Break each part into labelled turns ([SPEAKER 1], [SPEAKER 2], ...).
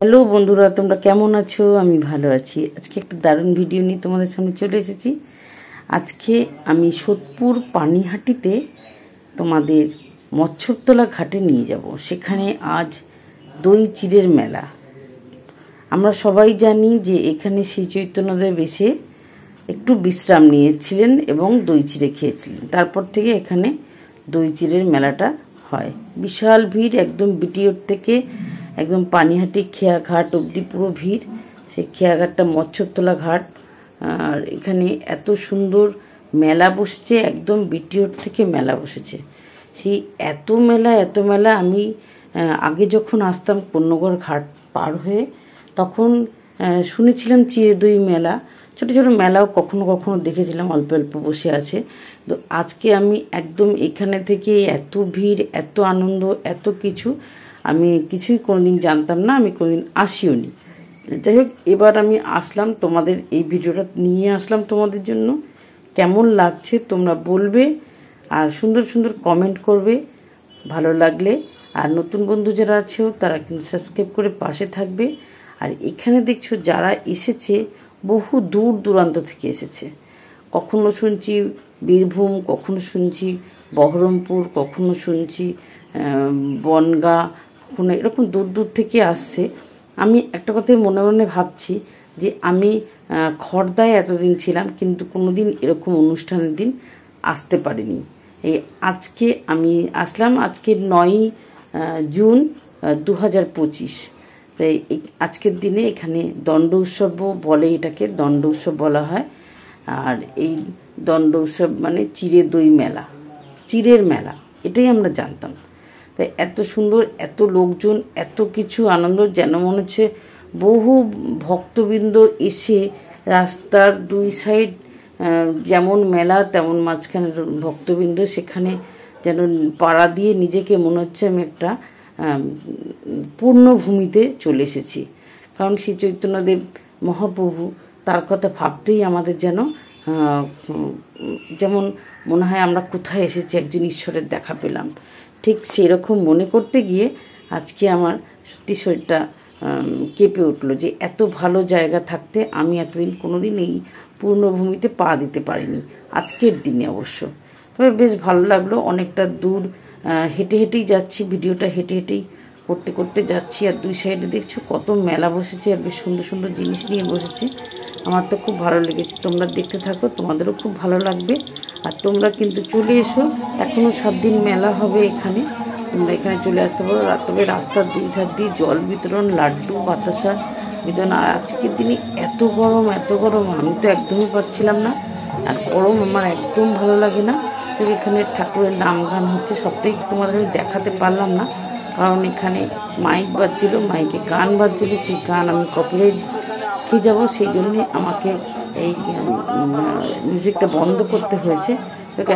[SPEAKER 1] Hello বন্ধুরা, তোমরা কেমন আছো? আমি ভালো আছি। আজকে একটা দারুণ ভিডিও নিয়ে তোমাদের সামনে চলে এসেছি। আজকে আমি সোদপুর পানিহাটিতে তোমাদের মৎস্যতলা ঘাটে নিয়ে যাব। সেখানে আজ দই চিড়ের মেলা। আমরা সবাই জানি যে এখানে শ্রী চৈতন্যদেব এসে একটু বিশ্রাম নিয়েছিলেন এবং দই চিড়ে খেয়েছিলেন। তারপর থেকে এখানে দই চিড়ের মেলাটা হয়। বিশাল ভিড়, একদম বিটিওর থেকে একদম পানিহাটি খেয়াঘাট অবধি পুরো ভিড়। সেই খেয়াঘাটটা মৎস্যতলা ঘাট। আর এখানে এত সুন্দর মেলা বসছে, একদম বিটিওর থেকে মেলা বসেছে। সেই এত মেলা আমি আগে যখন আসতাম কন্যগড় ঘাট পার হয়ে, তখন শুনেছিলাম চিড়ে দই মেলা, ছোট ছোট মেলাও কখনো কখনো দেখেছিলাম, অল্প অল্প বসে আছে। তো আজকে আমি একদম এখানে থেকে এত ভিড়, এত আনন্দ, এত কিছু আমি কিছুই কোনোদিন জানতাম না, আমি কোনোদিন আসিও নি। যাই হোক, এবার আমি আসলাম, তোমাদের এই ভিডিওটা নিয়ে আসলাম তোমাদের জন্য। কেমন লাগছে তোমরা বলবে, আর সুন্দর সুন্দর কমেন্ট করবে ভালো লাগলে। আর নতুন বন্ধু যারা আছেও তারা কিন্তু সাবস্ক্রাইব করে পাশে থাকবে। আর এখানে দেখছো যারা এসেছে বহু দূর দূরান্ত থেকে এসেছে। কখনো শুনছি বীরভূম, কখনো শুনছি বহরমপুর, কখনো শুনছি বনগাঁ, কখনো এরকম দূর দূর থেকে আসছে। আমি একটা কথাই মনে মনে ভাবছি যে আমি খড়দায় এতদিন ছিলাম, কিন্তু কোনোদিন এরকম অনুষ্ঠানের দিন আসতে পারিনি। এই আজকে আমি আসলাম, আজকে 9 জুন 2025। তাই আজকের দিনে এখানে দণ্ড উৎসব বলে, এটাকে দণ্ড উৎসব বলা হয়। আর এই দণ্ড উৎসব মানে চিড়ে দই মেলা, চিড়ের মেলা, এটাই আমরা জানতাম। তাই এত সুন্দর, এত লোকজন, এত কিছু আনন্দ, যেন মনে হচ্ছে বহু ভক্তবৃন্দ এসে রাস্তার দুই সাইড যেমন মেলা তেমন মাঝখানে ভক্তবৃন্দ, সেখানে যেন পাড়া দিয়ে নিজেকে মনে হচ্ছে আমি একটা পূর্ণভূমিতে চলে এসেছি। কারণ শ্রী চৈতন্যদেব মহাপ্রভু, তার কথা ভাবতেই আমাদের যেন যেমন মনে হয় আমরা কোথায় এসেছি, একজন ঈশ্বরের দেখা পেলাম। ঠিক সেরকম মনে করতে গিয়ে আজকে আমার সত্যি শরীরটা কেঁপে উঠলো যে এত ভালো জায়গা থাকতে আমি এতদিন কোনোদিন এই পূর্ণভূমিতে পা দিতে পারিনি, আজকের দিনে অবশ্য। তবে বেশ ভালো লাগলো। অনেকটা দূর হেঁটে হেঁটেই যাচ্ছি, ভিডিওটা হেঁটে হেঁটেই করতে করতে যাচ্ছি। আর দুই সাইডে দেখছো কত মেলা বসেছে, আর বেশ সুন্দর সুন্দর জিনিস নিয়ে বসেছে। আমার তো খুব ভালো লেগেছে। তোমরা দেখতে থাকো, তোমাদেরও খুব ভালো লাগবে। আর তোমরা কিন্তু চলে এসো, এখনও 7 দিন মেলা হবে এখানে। তোমরা এখানে চলে আসতে পারো। তবে রাস্তার দুই ধার দিয়ে জল বিতরণ, লাড্ডু, বাতাসা বিতরণ। আর আজকের দিনে এত গরম, আমি তো একদমই পাচ্ছিলাম না। আর গরম আমার একদম ভালো লাগে না। তো এখানে ঠাকুরের নাম গান হচ্ছে, সবটাই তোমাদের আমি দেখাতে পারলাম না, কারণ এখানে মাইক বাজছিল, মাইকে গান বাজছিল, সেই গান আমি কপিরাইট খেয়ে যাবো, সেই জন্যে আমাকে এই মিউজিকটা বন্ধ করতে হয়েছে।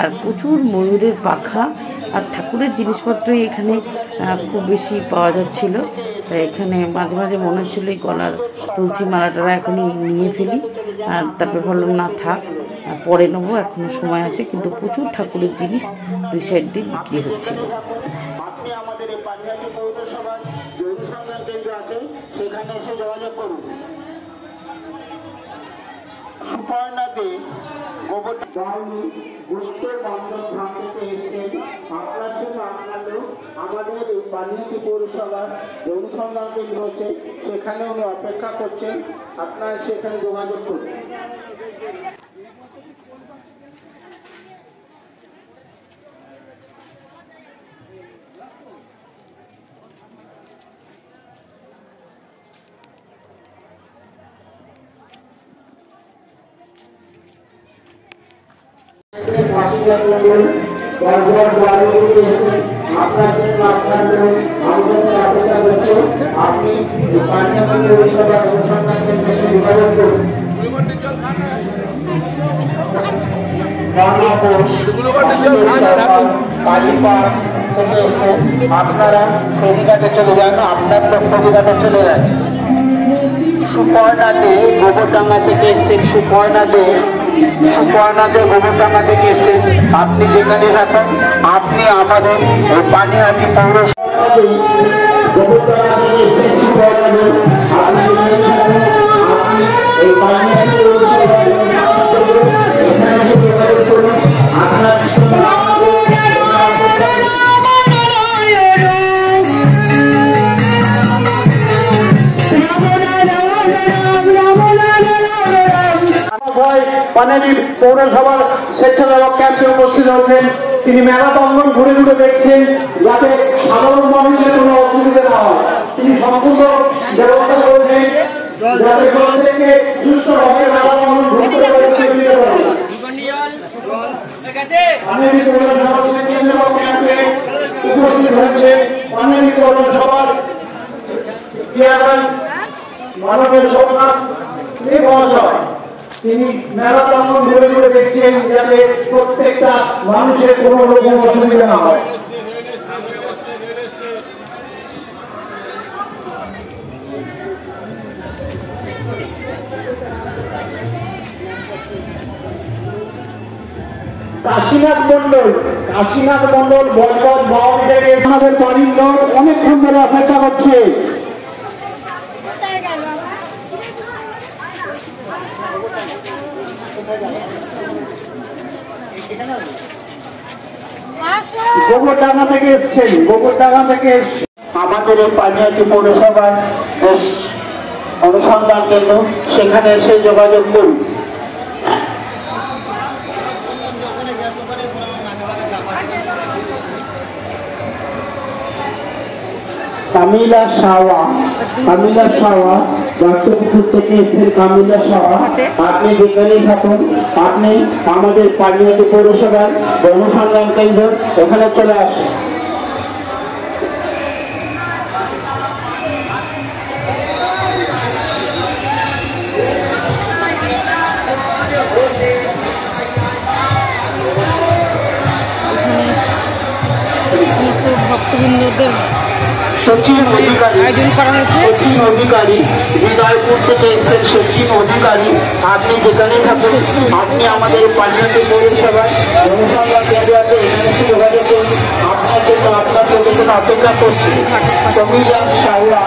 [SPEAKER 1] আর প্রচুর ময়ূরের পাখা আর ঠাকুরের জিনিসপত্রই এখানে খুব বেশি পাওয়া যাচ্ছিল। তাই এখানে মাঝে মাঝে মনে হচ্ছিলো এই গলার তুলসী মালাটারা এখনই নিয়ে ফেলি, আর তারপরে ভাবলাম না থাক, পরে নেবো, এখনো সময় আছে। কিন্তু প্রচুর ঠাকুরের জিনিস দুই সাইড দিয়ে বিক্রি হচ্ছিল।
[SPEAKER 2] আপনি আমাদের এই পানিহাটি পৌরসভার যে অনুসন্ধান কেন্দ্র আছে সেখানে এসে যোগাযোগ করুন। সুপর্ণাতে আপনার জন্য আপনাদের আমাদের এই পানিহাটি পৌরসভার যে অনুসন্ধান কেন্দ্র আছে সেখানে উনি অপেক্ষা করছেন, আপনারা সেখানে যোগাযোগ করুন। আপনারা ফেরিঘাটে চলে যান, আপনার তো ফেরিঘাটে চলে যাচ্ছে। সুপর্ণাতে গোবরডাঙ্গা থেকে এসছেন, সুপর্ণাতে গোবরডাঙ্গা থেকে এসছেন। আপনি যেখানে থাকেন, আপনি আমাদের পানিহাটি পৌরসভা গোবরডাঙ্গা থেকে এসছেন সুপর্ণাতে। পানেরি পৌরসভার স্বেচ্ছাসেবক ক্যাম্পে উপস্থিত হয়েছেন। তিনি মেলা প্রাঙ্গণ ঘুরে ঘুরে দেখছেন যাতে সাধারণ মানুষের কোনো অসুবিধা না হয়। তিনি সম্পূর্ণ ব্যবস্থা করেছেন যাতে প্রত্যেককে সুস্থভাবে মেলা প্রাঙ্গণ ঘুরতে পারে। পানেরি পৌরসভার স্বেচ্ছাসেবক ক্যাম্পে উপস্থিত হয়েছে পানেরি পৌরসভার চেয়ারম্যান মানবের সোমনাথ মহাশয়। তিনি মেলা প্রাঙ্গণ ঘুরে ঘুরে দেখছেন যাতে প্রত্যেকটা মানুষের কোনো রকম অসুবিধা না হয়। কাশীনাথ মন্ডল বরপদ বাউরি থেকে আমাদের বাড়ির লোক অনেকক্ষণ ধরে অপেক্ষা করছে। গোবরডাঙ্গা থেকে এসছেন, আমাদের এই পানিহাটি পৌরসভার অনুসন্ধান কেন্দ্র, সেখানে এসে যোগাযোগ করুন। কামিলা সাওয়া দর্শকপুর থেকে এসেছেন। কামিলা সাওয়া, আপনি যেখানেই থাকুন, আপনি আমাদের পানিহাটি পৌরসভার জনসংগ্রাম কেন্দ্র এখানে চলে আসুন।
[SPEAKER 1] ভক্তবৃন্দদের
[SPEAKER 2] সচিন অধিকারী হৃদয়পুর থেকে এসেছেন। সচিন অধিকারী, আপনি যেখানেই থাকুন, আপনি আমাদের পানিহাটি পৌরসভার জনসংগ্রাম কেন্দ্র আছে, এখানে এসে যোগাযোগ করুন। আপনার জন্য আপনার প্রতিদিন অপেক্ষা করছি। কমিলা সাওয়া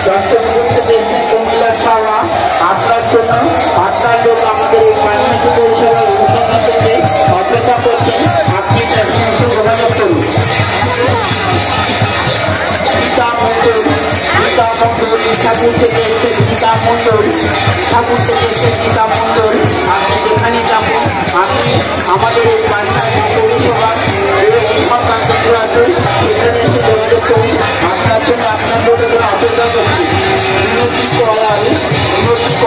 [SPEAKER 2] দর্শকপুর থেকে এসেছেন। কমিলা সাওয়া, আপনার জন্য আমাদের এই পানিহাটি পৌরসভার জনসংগ্রাম কেন্দ্রে অপেক্ষা করছেন। আপনি এসে যোগাযোগ করুন। ঠাকুর থেকে এসে গীতা মন্ডল, আপনি যেখানে যাবেন, আপনি আমাদের এই পানিহাটি পৌরসভার অনুসন্ধান কেন্দ্র আছে, সেখানে এসে যোগাযোগ করুন। আপনার জন্য আপনার প্রতিদিন অপেক্ষা করছি। উন্নতি করার সুন্দরবন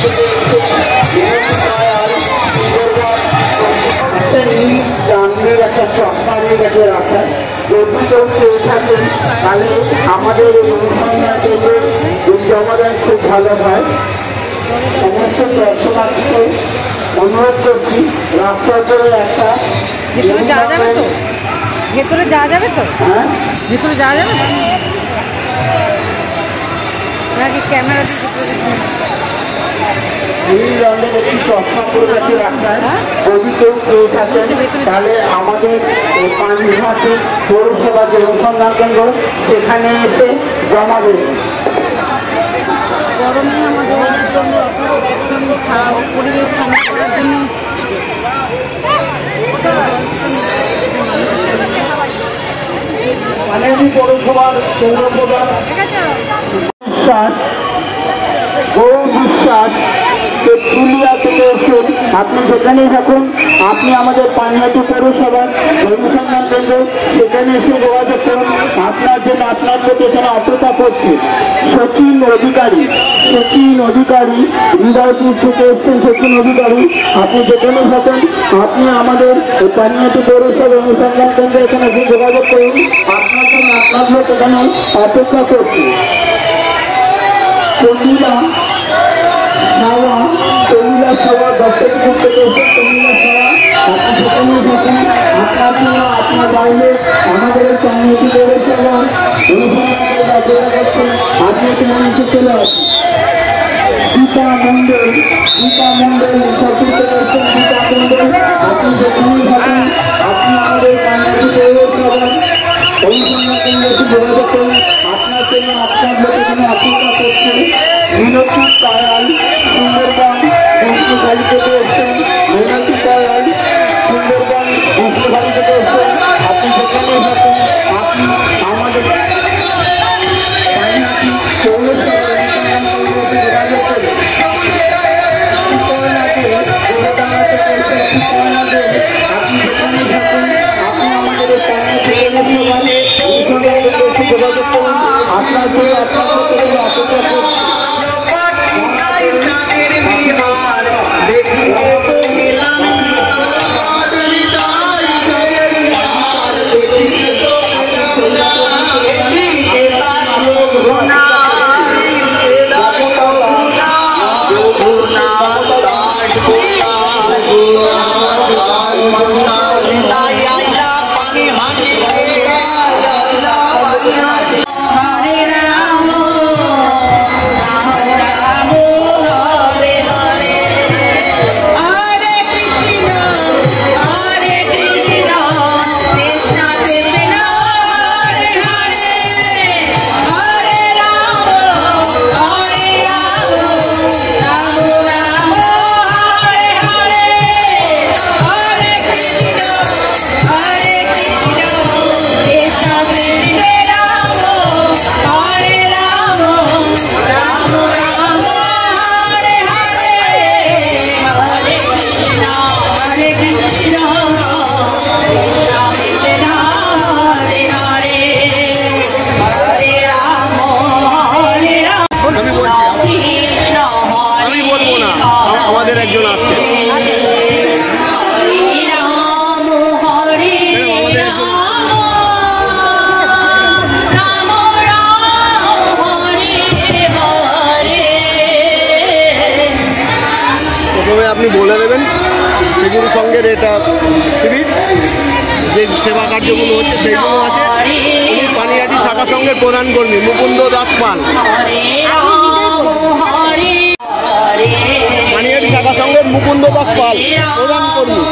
[SPEAKER 2] থেকে এসে একটা চশমা নিয়ে গেছে রাখার। যদি কেউ কেউ থাকেন তাহলে আমাদের অনুসন্ধান কেন্দ্রে জমা দেন, খুব ভালো হয়। সমস্ত দর্শনার্থীকে অনুরোধ করছি, রাস্তার করে একটা
[SPEAKER 1] ভেতরে যাওয়া যাবে তো?
[SPEAKER 2] হ্যাঁ,
[SPEAKER 1] ভেতরে যাওয়া যাবে নাকি ক্যামেরা
[SPEAKER 2] এই রঙের একটি চশমা করে গেছে রাস্তায়। যদি কেউ পেয়ে থাকেন তাহলে আমাদের পানিহাটি পৌরসভা যে অনুসন্ধান কেন্দ্র, সেখানে এসে জমা দেবে।
[SPEAKER 1] গরমে আমাদের পরিবেশ ঠান্ডা করার জন্য
[SPEAKER 2] পানিহাটি পৌরসভার কেন্দ্র প্রধান বিশ্বাস পুরুলিয়া থেকে এসেছেন। আপনি যেখানেই থাকুন, আপনি আমাদের পানিহাটি পৌরসভার অনুসন্ধান কেন্দ্র, সেখানে এসে যোগাযোগ করুন। আপনার জন্য আপনার প্রতি এখানে অপেক্ষা করছে। সচিন অধিকারী হৃদয়পুর থেকে এসেছেন। সচিন অধিকারী, আপনি যেখানেই থাকুন, আপনি আমাদের পানিহাটি পৌরসভার অনুসন্ধান কেন্দ্রে এখানে এসে যোগাযোগ করুন। আপনার জন্য আপনার প্রতি এখানে অপেক্ষা করছে। কমিলা সাওয়া দর্শকপুর থেকে এসে কমিলা সাওয়া, আপনি সেখানেই থাকুন, আপনার জন্য আপনার বাইরে আমাদের পানিহাটি পৌরসভার আপনি এখানে এসে চলে আসুন। গীতা মন্ডল সরকার থেকে এসেছেন। গীতা মন্ডল, আপনি যেখানেই থাকুন, আপনি আমাদের পানিহাটি পৌরসভার অনুসন্ধান কেন্দ্রে এসে যোগাযোগ করুন। আপনার জন্য আপনার লোক এখানে অপেক্ষা করছে। মিনতি কয়াল সুন্দরবন বিষ্ণুখালী থেকে এসছেন। মিনতি কয়াল সুন্দরবন বিষ্ণুখালী থেকে এসছেন। আপনি যেখানেই থাকুন, আপনি আমাদের পানিহাটি পৌরসভার যোগাযোগ করুন। আপনার জন্য অপেক্ষা করছি।
[SPEAKER 3] আপনি বলে দেবেন সেগুলো সঙ্গের এটা শিবির যে সেবা কার্যগুলো হচ্ছে সেইগুলো আছে। উনি পানিহাটি শাখা সংঘের প্রধান কর্মী মুকুন্দ দাস পাল, পানিহাটি শাখা সংঘের মুকুন্দ দাস পাল প্রধান কর্মী।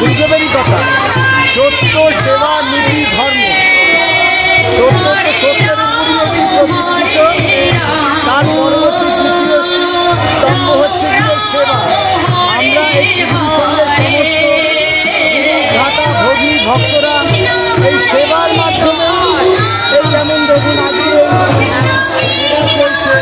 [SPEAKER 3] গুরুদেবেরই কথা, সত্য, সেবা, নীতি, ধর্ম। সত্য সত্যের উপরই একটি প্রতিষ্ঠিত, তার পরবর্তী তৃতীয় স্তম্ভ হচ্ছে গিয়ে সেবা। আমরা এই শিবির সঙ্গে সমস্ত ভ্রাতা ভগী ভক্তরা এই সেবার মাধ্যমে এই যেমন দেখুন আজকে চলছে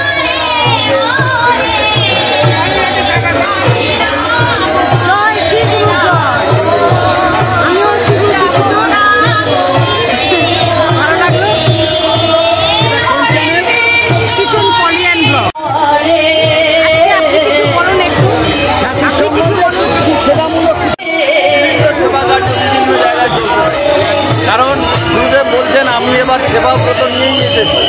[SPEAKER 3] কারণ গুরুদেব বলছেন আমি এবার সেবা ব্রত নিয়েই এসেছি।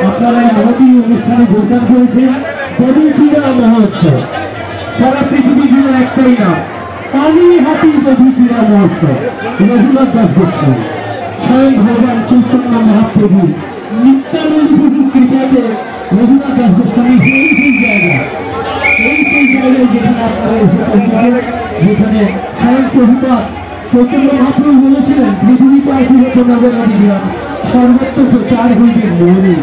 [SPEAKER 4] আপনারা মহতী অনুষ্ঠানে যোগদান করেছেন দেবীচিরা মহোৎসব। সারা পৃথিবী জুড়ে একটাই নাম পানিহাটি প্রভৃতিরা মহোৎসব রঘুনাথ দাস গোস্বামী স্বয়ং ভগবান চৈতন্য মহাপ্রভু নিত্যানন্দ প্রভুর কৃপাতে রঘুনাথ দাস গোস্বামী সেই জায়গায় যেখানে আপনারা এসে পৌঁছাবেন, যেখানে স্বয়ং প্রভুপাদ চৈতন্য মহাপ্রভু বলেছিলেন পৃথিবীতে আছে নবী গ্রাম সর্বত্র প্রচার হইবে মৌনী।